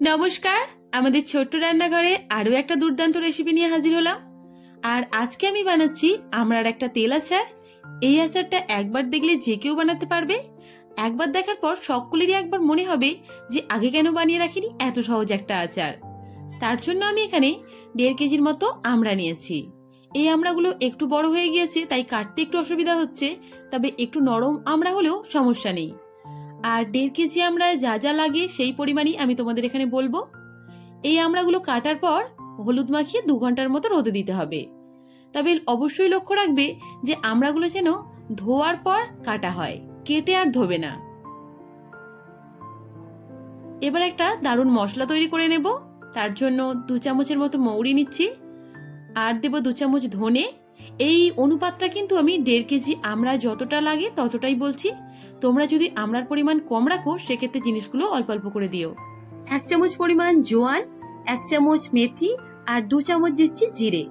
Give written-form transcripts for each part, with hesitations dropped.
নমস্কার, আমাদের ছোট্ট রান্নাঘরে আরো একটা দুর্দান্ত রেসিপি নিয়ে হাজির হলাম। আর আজকে আমি বানাচ্ছি আমড়ার একটা তেল আচার। এই আচারটা একবার দেখলে যে কেউ বানাতে পারবে। একবার দেখার পর সকলেরই একবার মনে হবে যে আগে কেন বানিয়ে রাখিনি এত সহজ একটা আচার। তার জন্য আমি এখানে 1.5 কেজির মতো আমড়া নিয়েছি। এই আমড়াগুলো একটু বড় হয়ে গিয়েছে, তাই কাটতে একটু অসুবিধা হচ্ছে, তবে একটু নরম আমড়া হলেও সমস্যা নেই। আর 1.5 কেজি আমড়ায় যা যা লাগে সেই পরিমাণই আমি তোমাদের এখানে বলবো। এই আমড়াগুলো কাটার পর হলুদ মাখিয়ে 2 ঘন্টার মতো রোদে দিতে হবে। তবে অবশ্যই লক্ষ্য রাখবে যে আমড়াগুলো যেন ধোয়ার পর কাটা হয়, কেটে আর ধোবে না। এবার একটা দারুণ মশলা তৈরি করে নেব। তার জন্য 2 চামচের মতো মৌরি নিচ্ছি, আর দেব 2 চামচ ধনে। এই অনুপাতটা কিন্তু আমি 1.5 কেজি আমড়া যতটা লাগে ততটাই বলছি। তোমরা যদি আমড়ার পরিমাণ কম রাখো সেক্ষেত্রে জিনিসগুলো অল্প অল্প করে দিও। 1 চামচ পরিমাণ জোয়ান, 1 চামচ মেথি, আর 2 চামচ দিচ্ছি জিরে।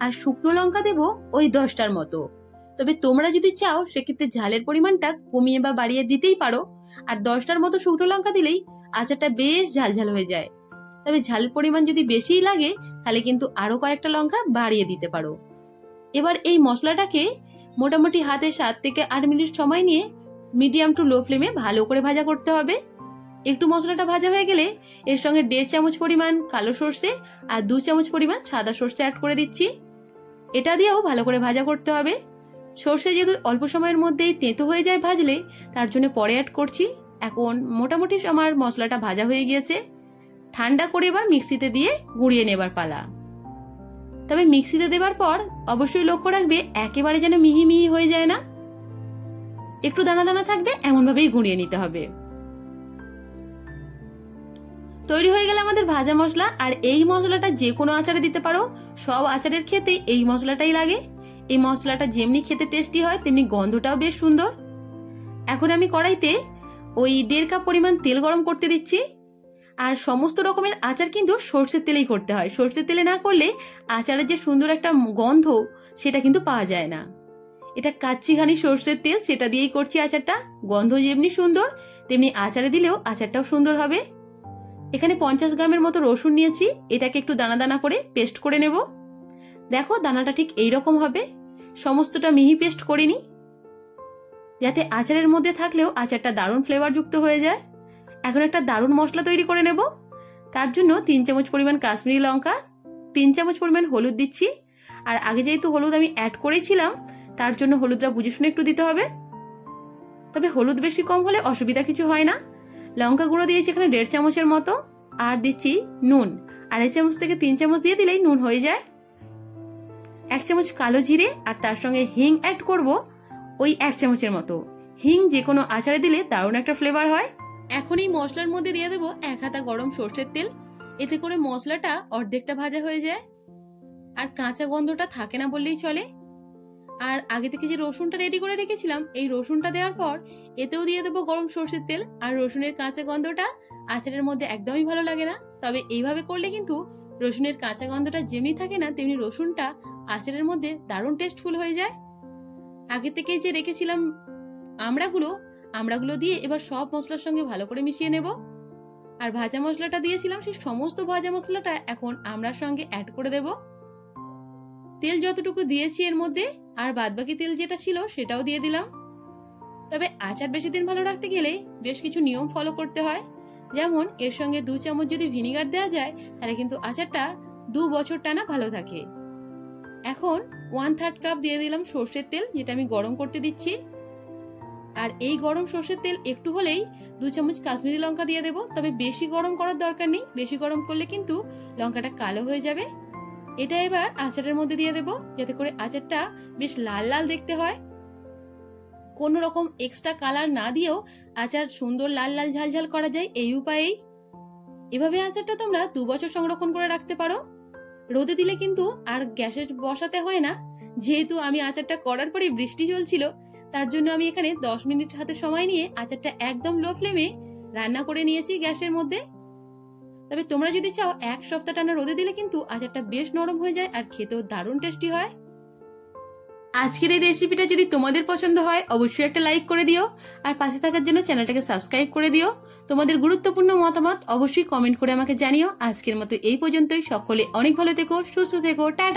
আর শুকনো লঙ্কা দেব ওই 10টার মতো। তবে তোমরা যদি চাও সেক্ষেত্রে ঝালের পরিমাণটা কমিয়ে বা বাড়িয়ে দিতেই পারো। আর 10টার মতো শুকনো লঙ্কা দিলেই আচারটা বেশ ঝালঝাল হয়ে যায়। তবে ঝালের পরিমাণ যদি বেশিই লাগে তাহলে কিন্তু আরো কয়েকটা লঙ্কা বাড়িয়ে দিতে পারো। এবার এই মশলাটাকে মোটামুটি হাতে 7 থেকে 8 মিনিট সময় নিয়ে মিডিয়াম টু লো ফ্লেমে ভালো করে ভাজা করতে হবে। একটু মশলাটা ভাজা হয়ে গেলে এর সঙ্গে 1.5 চামচ পরিমাণ কালো সর্ষে আর 2 চামচ পরিমাণ সাদা সর্ষে অ্যাড করে দিচ্ছি। এটা দিয়েও ভালো করে ভাজা করতে হবে। সর্ষে যেহেতু অল্প সময়ের মধ্যেই তেঁতো হয়ে যায় ভাজলে, তার জন্য পরে অ্যাড করছি। এখন মোটামুটি আমার মশলাটা ভাজা হয়ে গিয়েছে। ঠান্ডা করে এবার মিক্সিতে দিয়ে গুঁড়িয়ে নেবার পালা। তবে মিক্সিতে দেবার পর অবশ্যই লক্ষ্য রাখবে একেবারে যেন মিহি মিহি হয়ে যায় না, একটু দানা দানা থাকবে, এমন ভাবেই গুঁড়িয়ে নিতে হবে। তৈরি হয়ে গেল আমাদের ভাজা মশলা। আর এই মশলাটা যে কোনো আচারে দিতে পারো, সব আচারের খেতে এই মশলাটাই লাগে। এই মশলাটা যেমনি খেতে টেস্টি হয় তেমনি গন্ধটাও বেশ সুন্দর। এখন আমি কড়াইতে ওই 1.5 কাপ পরিমাণ তেল গরম করতে দিচ্ছি। আর সমস্ত রকমের আচার কিন্তু সর্ষের তেলেই করতে হয়। সর্ষের তেলে না করলে আচারের যে সুন্দর একটা গন্ধ সেটা কিন্তু পাওয়া যায় না। এটা কাচ্চিঘানি সর্ষের তেল, সেটা দিয়েই করছি আচারটা। গন্ধ যেমনি সুন্দর তেমনি আচারে দিলেও আচারটাও সুন্দর হবে। এখানে 50 গ্রামের মতো রসুন নিয়েছি, এটাকে একটু দানা দানা করে পেস্ট করে নেব। দেখো দানাটা ঠিক এইরকম হবে। সমস্তটা মিহি পেস্ট করিনি, যাতে আচারের মধ্যে থাকলেও আচারটা দারুণ ফ্লেভার যুক্ত হয়ে যায়। এখন একটা দারুণ মশলা তৈরি করে নেব। তার জন্য 3 চামচ পরিমাণ কাশ্মীরি লঙ্কা, 3 চামচ পরিমাণ হলুদ দিচ্ছি। আর আগে যেহেতু হলুদ আমি অ্যাড করেছিলাম, তার জন্য হলুদটা বুঝে শুনে একটু দিতে হবে। তবে হলুদ বেশি কম হলে অসুবিধা কিছু হয় না। লঙ্কা গুঁড়ো দিয়েছি এখানে 1.5 চামচের মতো। আর দিচ্ছি নুন, 2.5 চামচ থেকে 3 চামচ দিয়ে দিলেই নুন হয়ে যায়। 1 চামচ কালো জিরে, আর তার সঙ্গে হিং অ্যাড করব ওই 1 চামচের মতো। হিং যে কোনো আচারে দিলে দারুণ একটা ফ্লেভার হয়। এখন এই মশলার মধ্যে দিয়ে দেবো 1 হাতা গরম সর্ষের তেল। এতে করে মশলাটা অর্ধেকটা ভাজা হয়ে যায় আর কাঁচা গন্ধটা থাকে না বললেই চলে। আর আগে থেকে যে রসুনটা রেডি করে রেখেছিলাম, এই রসুনটা দেওয়ার পর এতেও দিয়ে দেবো গরম সর্ষের তেল। আর রসুনের কাঁচা গন্ধটা আচারের মধ্যে একদমই ভালো লাগে না। তবে এইভাবে করলে কিন্তু রসুনের কাঁচা গন্ধটা যেমনি থাকে না তেমনি রসুনটা আচারের মধ্যে দারুণ টেস্টফুল হয়ে যায়। আগে থেকে যে রেখেছিলাম আমড়াগুলো দিয়ে এবার সব মশলার সঙ্গে ভালো করে মিশিয়ে নেব। আর ভাজা মশলাটা দিয়েছিলাম, সেই সমস্ত ভাজা মশলাটা এখন আমড়ার সঙ্গে অ্যাড করে দেব। তেল যতটুকু দিয়েছি এর মধ্যে আর বাদবাকি তেল যেটা ছিল সেটাও দিয়ে দিলাম। তবে আচার বেশি দিন ভালো রাখতে গেলে বেশ কিছু নিয়ম ফলো করতে হয়। যেমন এর সঙ্গে 2 চামচ যদি ভিনিগার দেওয়া যায় তাহলে কিন্তু আচারটা 2 বছর টানা ভালো থাকে। এখন 1/3 কাপ দিয়ে দিলাম সর্ষের তেল, যেটা আমি গরম করতে দিচ্ছি। আর এই গরম সর্ষের তেল একটু হলেই 2 চামচ কাশ্মীরি লঙ্কা দিয়ে দেবো। তবে বেশি গরম করার দরকার নেই, বেশি গরম করলে কিন্তু লঙ্কাটা কালো হয়ে যাবে। এটা এবার আচারের মধ্যে দিয়ে দেবো, যাতে করে আচারটা বেশ লাল লাল দেখতে হয়। কোন রকম এক্সট্রা কালার না দিয়েও আচার সুন্দর লাল লাল ঝালঝাল করা যায় এই উপায়েই। এভাবে আচারটা তোমরা 2 বছর সংরক্ষণ করে রাখতে পারো। রোদে দিলে কিন্তু আর গ্যাসে বসাতে হয় না। যেহেতু আমি আচারটা করার পরে বৃষ্টি চলছিল, তার জন্য আমি এখানে 10 মিনিট হাতে সময় নিয়ে আচারটা একদম লো ফ্লেমে রান্না করে নিয়েছি গ্যাসের মধ্যে। তবে তোমরা যদি চাও 1 সপ্তাহ টানা রোদে দিলে কিন্তু আচারটা বেশ নরম হয়ে যায় আর খেতেও দারুণ টেস্টি হয়। আজকের এই রেসিপিটা যদি তোমাদের পছন্দ হয় অবশ্যই একটা লাইক করে দিও, আর পাশে থাকার জন্য চ্যানেলটাকে সাবস্ক্রাইব করে দিও। তোমাদের গুরুত্বপূর্ণ মতামত অবশ্যই কমেন্ট করে আমাকে জানিও। আজকের মতো এই পর্যন্তই। সকলে অনেক ভালো থেকো, সুস্থ থেকো, টাটা।